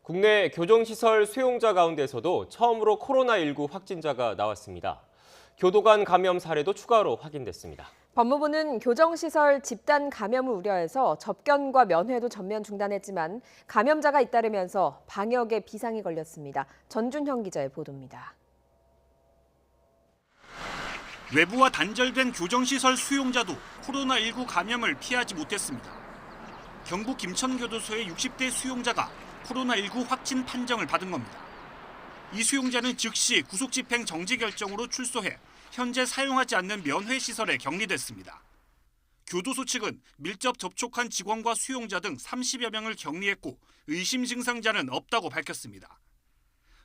국내 교정시설 수용자 가운데서도 처음으로 코로나19 확진자가 나왔습니다. 교도관 감염 사례도 추가로 확인됐습니다. 법무부는 교정시설 집단 감염을 우려해서 접견과 면회도 전면 중단했지만 감염자가 잇따르면서 방역에 비상이 걸렸습니다. 전준형 기자의 보도입니다. 외부와 단절된 교정시설 수용자도 코로나19 감염을 피하지 못했습니다. 경북 김천교도소의 60대 수용자가 코로나19 확진 판정을 받은 겁니다. 이 수용자는 즉시 구속집행 정지 결정으로 출소해 현재 사용하지 않는 면회시설에 격리됐습니다. 교도소 측은 밀접 접촉한 직원과 수용자 등 30여 명을 격리했고 의심 증상자는 없다고 밝혔습니다.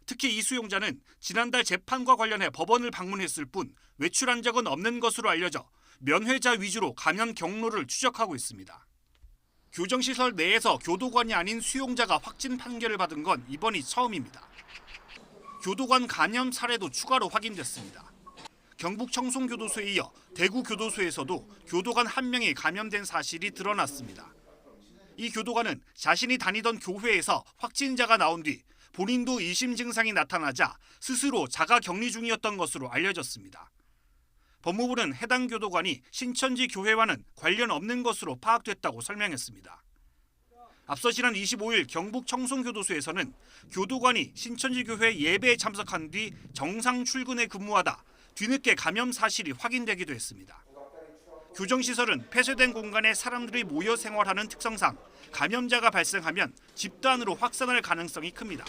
특히 이 수용자는 지난달 재판과 관련해 법원을 방문했을 뿐 외출한 적은 없는 것으로 알려져 면회자 위주로 감염 경로를 추적하고 있습니다. 교정시설 내에서 교도관이 아닌 수용자가 확진 판결을 받은 건 이번이 처음입니다. 교도관 감염 사례도 추가로 확인됐습니다. 경북 청송교도소에 이어 대구교도소에서도 교도관 한 명이 감염된 사실이 드러났습니다. 이 교도관은 자신이 다니던 교회에서 확진자가 나온 뒤 본인도 의심 증상이 나타나자 스스로 자가 격리 중이었던 것으로 알려졌습니다. 법무부는 해당 교도관이 신천지 교회와는 관련 없는 것으로 파악됐다고 설명했습니다. 앞서 지난 25일 경북 청송교도소에서는 교도관이 신천지 교회 예배에 참석한 뒤 정상 출근에 근무하다 뒤늦게 감염 사실이 확인되기도 했습니다. 교정시설은 폐쇄된 공간에 사람들이 모여 생활하는 특성상 감염자가 발생하면 집단으로 확산할 가능성이 큽니다.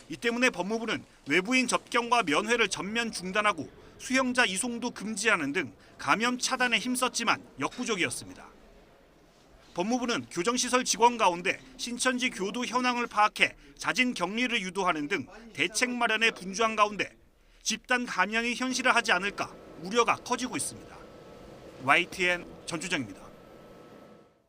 이 때문에 법무부는 외부인 접견과 면회를 전면 중단하고 수용자 이송도 금지하는 등 감염 차단에 힘썼지만 역부족이었습니다. 법무부는 교정시설 직원 가운데 신천지 교도 현황을 파악해 자진 격리를 유도하는 등 대책 마련에 분주한 가운데 집단 감염이 현실화하지 않을까 우려가 커지고 있습니다. YTN 전주정입니다.